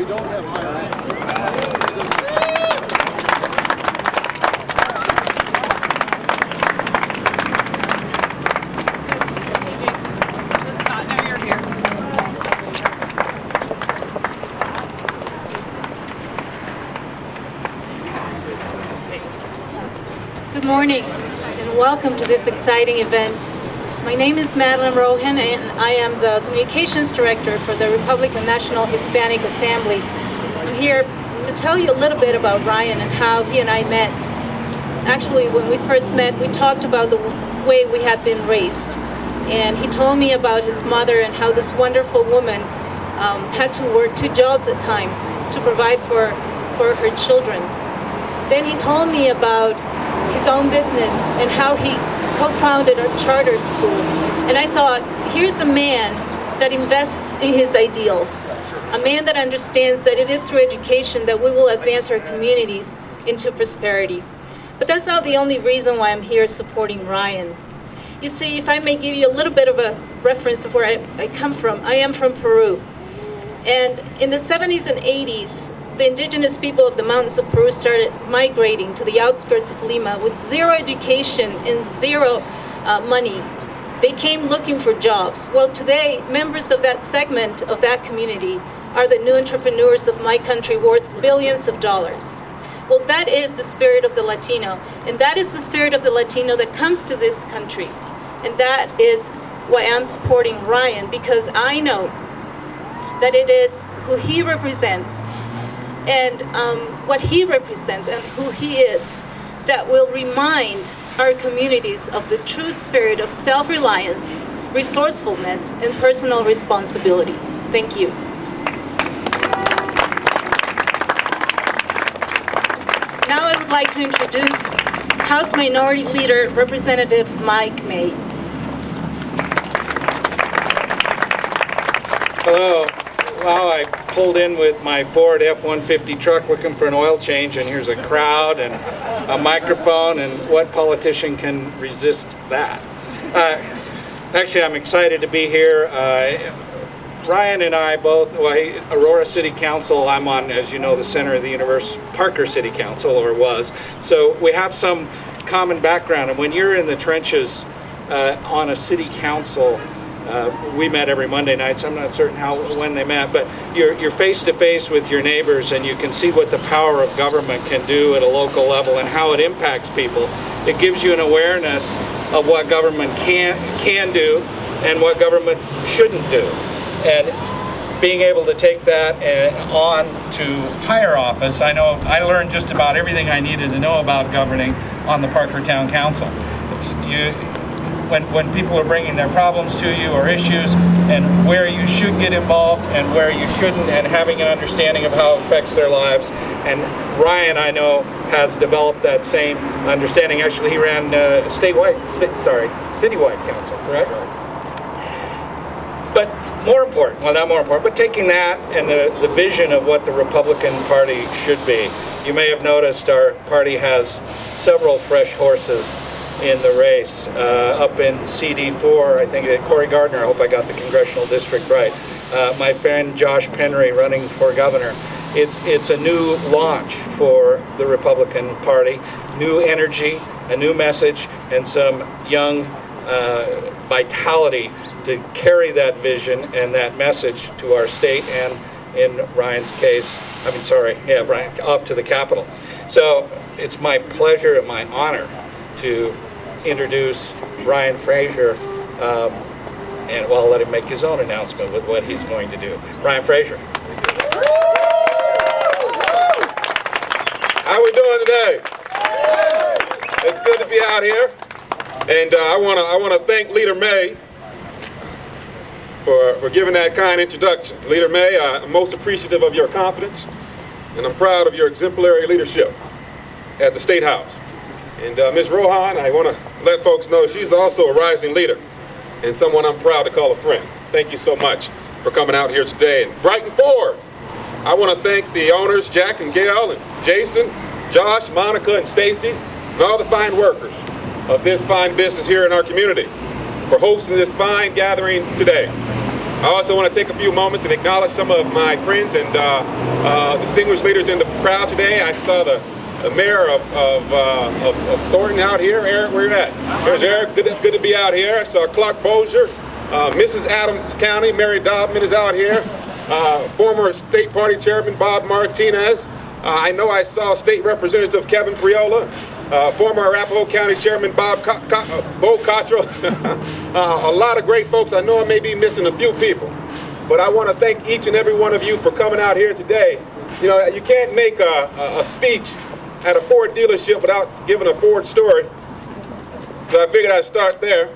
We don't have higher. Good morning and welcome to this exciting event. My name is Madeline Rohan and I am the Communications Director for the Republican National Hispanic Assembly. I'm here to tell you a little bit about Ryan and how he and I met. Actually, when we first met, we talked about the way we had been raised. And he told me about his mother and how this wonderful woman had to work 2 jobs at times to provide for her children. Then he told me about his own business and how he co-founded a charter school. And I thought, here's a man that invests in his ideals, a man that understands that it is through education that we will advance our communities into prosperity. But that's not the only reason why I'm here supporting Ryan. You see, if I may give you a little bit of a reference of where I come from, I am from Peru. And in the 70s and 80s, the indigenous people of the mountains of Peru started migrating to the outskirts of Lima with zero education and zero money. They came looking for jobs. Well, today, members of that segment of that community are the new entrepreneurs of my country worth billions of dollars. Well, that is the spirit of the Latino, and that is the spirit of the Latino that comes to this country. And that is why I'm supporting Ryan, because I know that it is who he represents and what he represents and who he is that will remind our communities of the true spirit of self-reliance, resourcefulness, and personal responsibility. Thank you. Now I would like to introduce House Minority Leader Representative Mike May. Hello. Well, I pulled in with my Ford F-150 truck looking for an oil change, and here's a crowd and a microphone, and what politician can resist that? Actually, I'm excited to be here. Ryan and I both, Aurora City Council, I'm on, as you know, the center of the universe, Parker City Council, or was. So we have some common background, and when you're in the trenches on a city council, we met every Monday night, so I'm not certain when they met, but you're face to face with your neighbors, and you can see what the power of government can do at a local level and how it impacts people. It gives you an awareness of what government can do and what government shouldn't do. And being able to take that on to higher office, I know I learned just about everything I needed to know about governing on the Parker Town Council. When people are bringing their problems to you or issues, and where you should get involved and where you shouldn't, and having an understanding of how it affects their lives. And Ryan, I know, has developed that same understanding. Actually, he ran citywide council, correct? But more important, well, not more important, but taking that and the vision of what the Republican Party should be. You may have noticed our party has several fresh horses in the race. Up in CD4, I think Cory Gardner, I hope I got the congressional district right. My friend Josh Penry running for governor. It's a new launch for the Republican Party, new energy, a new message, and some young vitality to carry that vision and that message to our state and, in Ryan's case, Ryan, off to the Capitol. So it's my pleasure and my honor to introduce Ryan Frazier, and I'll let him make his own announcement with what he's going to do. Ryan Frazier. How we doing today? It's good to be out here, and I want to thank Leader May for giving that kind introduction. Leader May, I'm most appreciative of your confidence, and I'm proud of your exemplary leadership at the State House. And Ms. Rohan, I want to let folks know she's also a rising leader and someone I'm proud to call a friend. Thank you so much for coming out here today. And Brighton Ford, I want to thank the owners, Jack and Gail and Jason, Josh, Monica, and Stacy, and all the fine workers of this fine business here in our community for hosting this fine gathering today. I also want to take a few moments and acknowledge some of my friends and distinguished leaders in the crowd today. I saw the mayor of Thornton out here. Eric, where you at? There's Eric. Good to be out here. I saw Clark Bozier. Mrs. Adams County, Mary Dobbin is out here. Former state party chairman Bob Martinez. I know I saw State Representative Kevin Priola. Former Arapahoe County Chairman Bo Cottrell. A lot of great folks. I know I may be missing a few people, but I want to thank each and every one of you for coming out here today. You know, you can't make a speech at a Ford dealership without giving a Ford story, so I figured I'd start there.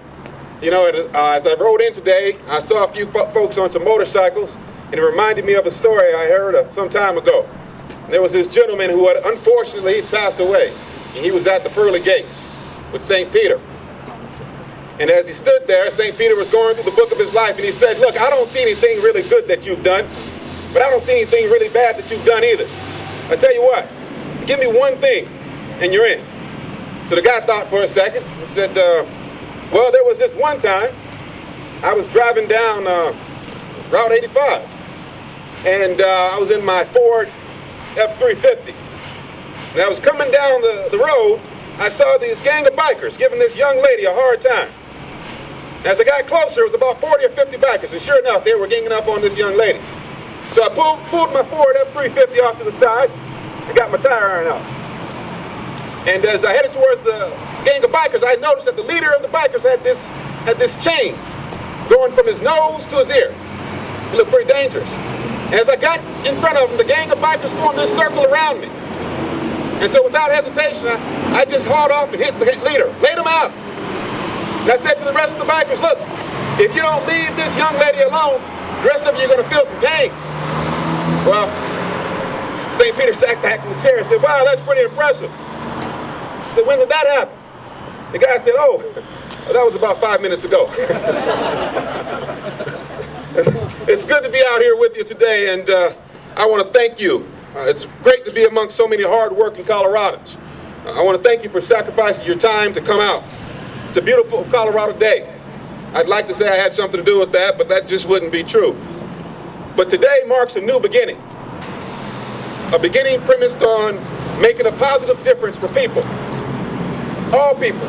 You know, as I rode in today, I saw a few folks on some motorcycles, and it reminded me of a story I heard some time ago. There was this gentleman who had unfortunately passed away, and he was at the pearly gates with St. Peter. And as he stood there, St. Peter was going through the book of his life, and he said, look, I don't see anything really good that you've done, but I don't see anything really bad that you've done either. I tell you what, give me one thing, and you're in. So the guy thought for a second. He said, well, there was this one time I was driving down Route 85, and I was in my Ford F-350. And I was coming down the road, I saw this gang of bikers giving this young lady a hard time. As I got closer, it was about 40 or 50 bikers, and sure enough, they were ganging up on this young lady. So I pulled my Ford F-350 off to the side and got my tire iron out. And as I headed towards the gang of bikers, I noticed that the leader of the bikers had this chain going from his nose to his ear. It looked pretty dangerous. And as I got in front of him, the gang of bikers formed this circle around me. And so without hesitation, I just hauled off and hit the leader, laid him out. And I said to the rest of the bikers, look, if you don't leave this young lady alone, the rest of you are going to feel some pain. Well, St. Peter sat back in the chair and said, wow, that's pretty impressive. I said, when did that happen? The guy said, oh, that was about 5 minutes ago. It's good to be out here with you today, and I want to thank you. It's great to be amongst so many hard-working Coloradans. I want to thank you for sacrificing your time to come out. It's a beautiful Colorado day. I'd like to say I had something to do with that, but that just wouldn't be true. But today marks a new beginning. A beginning premised on making a positive difference for people. All people,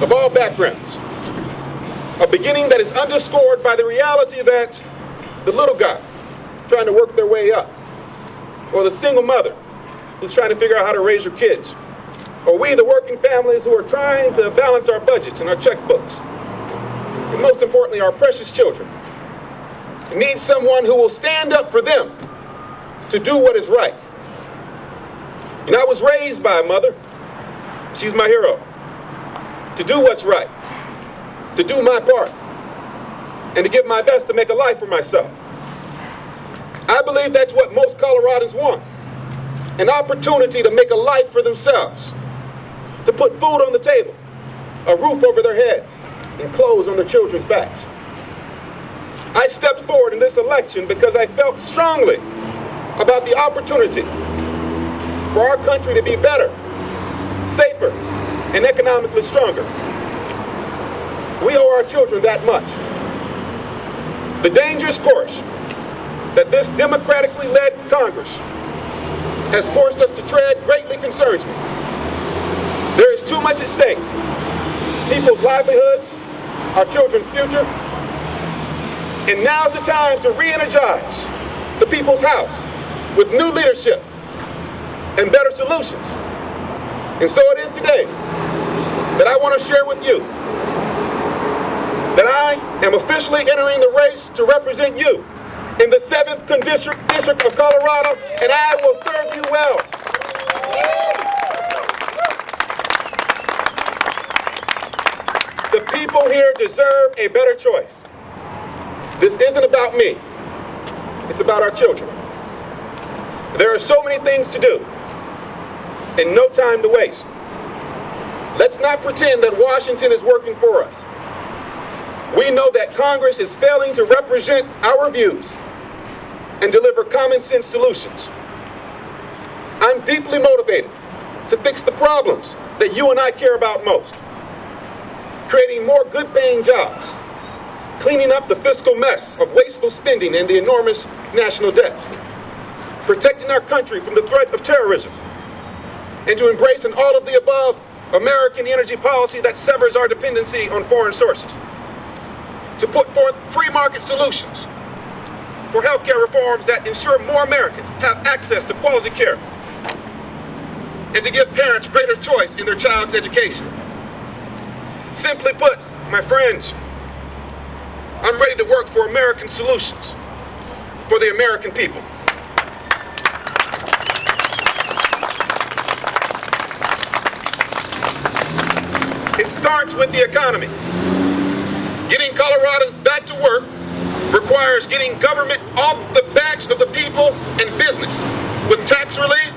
of all backgrounds. A beginning that is underscored by the reality that the little guy trying to work their way up, or the single mother who's trying to figure out how to raise her kids, or we, the working families who are trying to balance our budgets and our checkbooks, and most importantly, our precious children, need someone who will stand up for them to do what is right. And I was raised by a mother. She's my hero. To do what's right, to do my part, and to give my best to make a life for myself. I believe that's what most Coloradans want. An opportunity to make a life for themselves, to put food on the table, a roof over their heads, and clothes on their children's backs. I stepped forward in this election because I felt strongly about the opportunity for our country to be better, safer, and economically stronger. We owe our children that much. The dangerous course that this democratically led Congress has forced us to tread greatly concerns me. There is too much at stake. People's livelihoods, our children's future. And now's the time to re-energize the People's House with new leadership and better solutions. And so it is today that I want to share with you that I am officially entering the race to represent you in the 7th District of Colorado, and I will serve you well. The people here deserve a better choice. This isn't about me. It's about our children. There are so many things to do and no time to waste. Let's not pretend that Washington is working for us. We know that Congress is failing to represent our views and deliver common sense solutions. I'm deeply motivated to fix the problems that you and I care about most. Creating more good-paying jobs, cleaning up the fiscal mess of wasteful spending and the enormous national debt, protecting our country from the threat of terrorism, and to embrace an all-of-the-above American energy policy that severs our dependency on foreign sources, to put forth free market solutions for healthcare reforms that ensure more Americans have access to quality care, and to give parents greater choice in their child's education. Simply put, my friends, I'm ready to work for American solutions for the American people. It starts with the economy. Getting Coloradans back to work requires getting government off the backs of the people and business with tax relief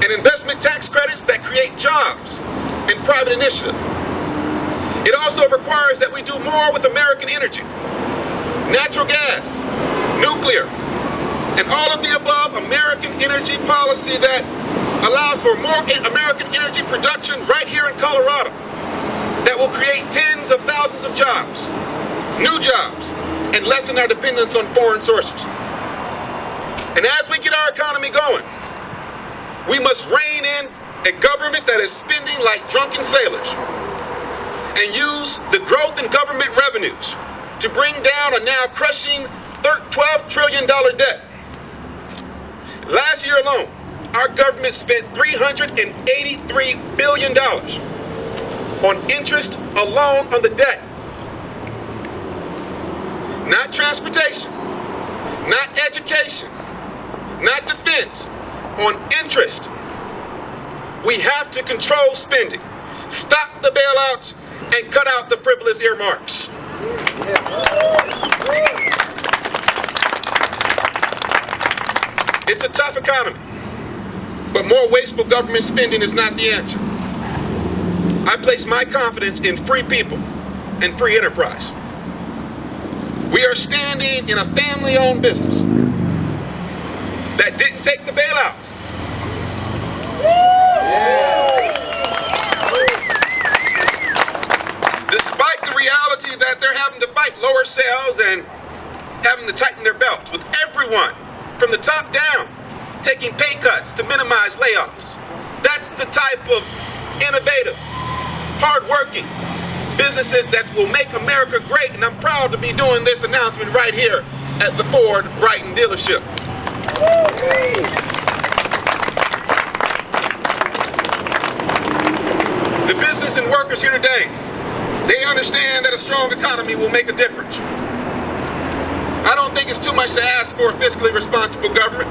and investment tax credits that create jobs and private initiative. It also requires that we do more with American energy, natural gas, nuclear, and all of the above American energy policy that allows for more American energy production right here in Colorado that will create tens of thousands of jobs, new jobs, and lessen our dependence on foreign sources. And as we get our economy going, we must rein in a government that is spending like drunken sailors and use the growth in government revenues to bring down a now crushing $12 trillion debt. Last year alone, our government spent $383 billion on interest alone on the debt. Not transportation, not education, not defense, on interest. We have to control spending, stop the bailouts, and cut out the frivolous earmarks. It's a tough economy, but more wasteful government spending is not the answer. I place my confidence in free people and free enterprise. We are standing in a family-owned business that didn't take the bailouts. Despite the reality that they're having to fight lower sales and having to tighten their belts, with everyone from the top down taking pay cuts to minimize layoffs. That's the type of innovative, hard-working businesses that will make America great, and I'm proud to be doing this announcement right here at the Ford Brighton dealership. The business and workers here today, they understand that a strong economy will make a difference. I don't think it's too much to ask for a fiscally responsible government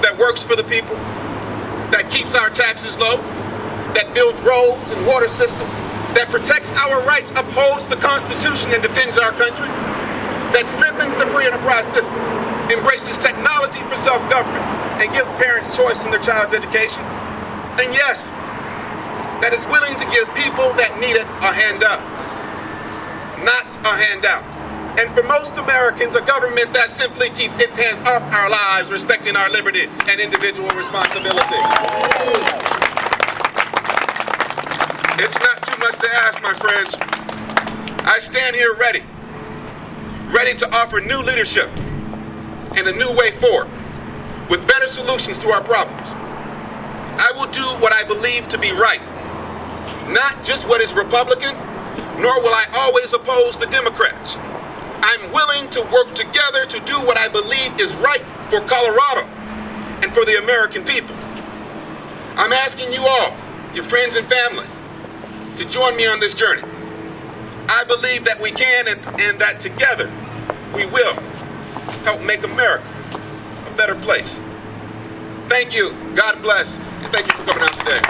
that works for the people, that keeps our taxes low, that builds roads and water systems, that protects our rights, upholds the Constitution, and defends our country, that strengthens the free enterprise system, embraces technology for self-government, and gives parents choice in their child's education. And yes, that is willing to give people that need it a hand up, not a handout. And for most Americans, a government that simply keeps its hands off our lives, respecting our liberty and individual responsibility. It's not too much to ask, my friends. I stand here ready to offer new leadership and a new way forward with better solutions to our problems. I will do what I believe to be right, not just what is Republican, nor will I always oppose the Democrats. I'm willing to work together to do what I believe is right for Colorado and for the American people. I'm asking you all, your friends and family, to join me on this journey. I believe that we can, and that together we will help make America a better place. Thank you, God bless, and thank you for coming out today.